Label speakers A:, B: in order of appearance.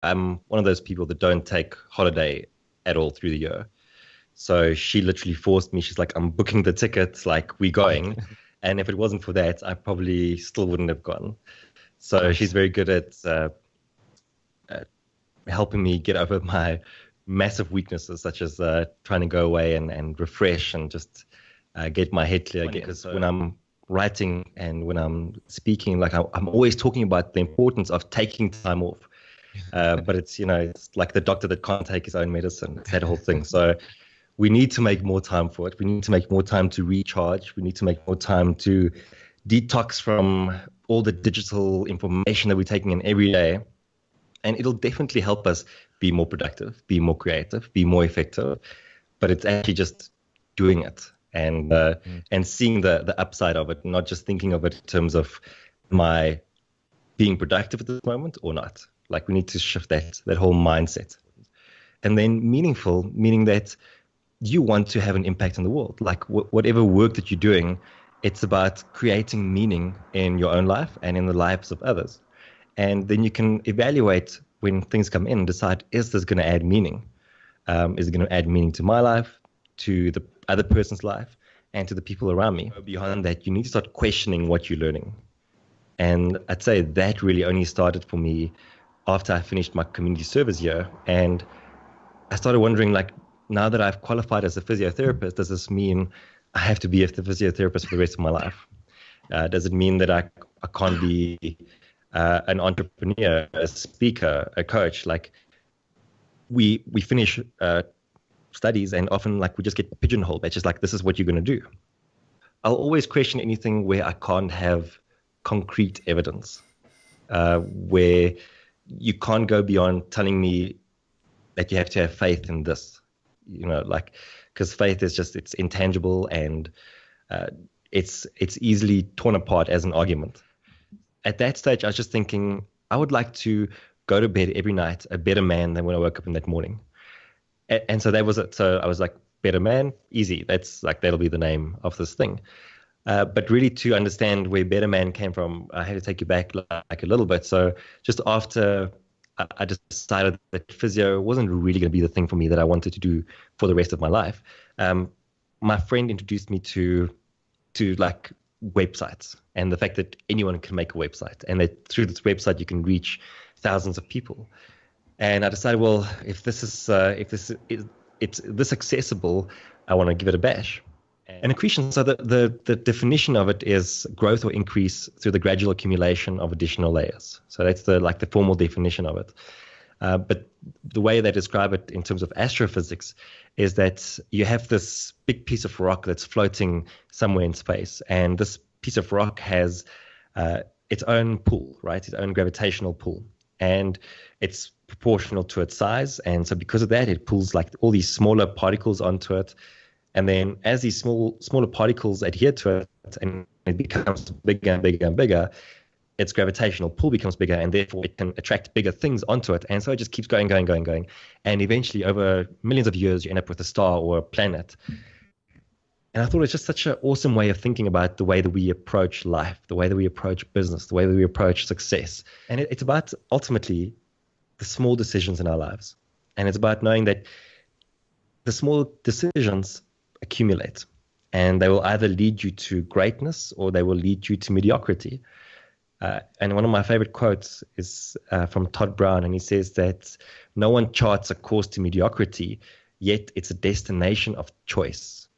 A: I'm one of those people that don't take holiday at all through the year. So she literally forced me. She's like, I'm booking the tickets, like we're going. And if it wasn't for that, I probably still wouldn't have gone. So she's
B: Nice.
A: very good at helping me get over my massive weaknesses, such as trying to go away and refresh and just get my head clear again. Because when I'm writing and when I'm speaking, like I'm always talking about the importance of taking time off. But it's like the doctor that can't take his own medicine. It's that whole thing. So we need to make more time for it. We need to make more time to recharge. We need to make more time to detox from all the digital information that we're taking in every day. And it'll definitely help us be more productive, be more creative, be more effective. But it's actually just doing it and seeing the upside of it, not just thinking of it in terms of my being productive at this moment or not. Like we need to shift that whole mindset. And then meaningful, meaning that you want to have an impact on the world. Like whatever work that you're doing, it's about creating meaning in your own life and in the lives of others. And then you can evaluate when things come in and decide, is this going to add meaning? Is it going to add meaning to my life, to the other person's life, and to the people around me? Beyond that, you need to start questioning what you're learning. And I'd say that really only started for me after I finished my community service year. And I started wondering, like, now that I've qualified as a physiotherapist, does this mean I have to be a physiotherapist for the rest of my life? Does it mean that I can't be an entrepreneur, a speaker, a coach? Like we finish studies and often like we just get pigeonholed. It's just like, this is what you're going to do. I'll always question anything where I can't have concrete evidence, where you can't go beyond telling me that you have to have faith in this, like, because faith is just, it's intangible and it's easily torn apart as an argument. At that stage, I was just thinking, I would like to go to bed every night a better man than when I woke up in that morning. And so that was it. So I was like, better man, easy. That's like, that'll be the name of this thing. But really to understand where better man came from, I had to take you back like a little bit. So just after I just decided that physio wasn't really going to be the thing for me that I wanted to do for the rest of my life. My friend introduced me to like websites and the fact that anyone can make a website and that through this website you can reach thousands of people. And I decided, well, if this is this accessible, I want to give it a bash. And accretion, so the definition of it is growth or increase through the gradual accumulation of additional layers. So that's the formal definition of it. But the way they describe it in terms of astrophysics is that you have this big piece of rock that's floating somewhere in space, and this piece of rock has its own pull, right? Its own gravitational pull, and it's proportional to its size. And so because of that, it pulls like all these smaller particles onto it. And then as these smaller particles adhere to it and it becomes bigger and bigger and bigger, its gravitational pull becomes bigger, and therefore it can attract bigger things onto it. And so it just keeps going. And eventually, over millions of years, you end up with a star or a planet. And I thought it's just such an awesome way of thinking about the way that we approach life, the way that we approach business, the way that we approach success. And it's about ultimately the small decisions in our lives. And it's about knowing that the small decisions accumulate, and they will either lead you to greatness or they will lead you to mediocrity. And one of my favorite quotes is from Todd Brown, and he says that no one charts a course to mediocrity, yet it's a destination of choice.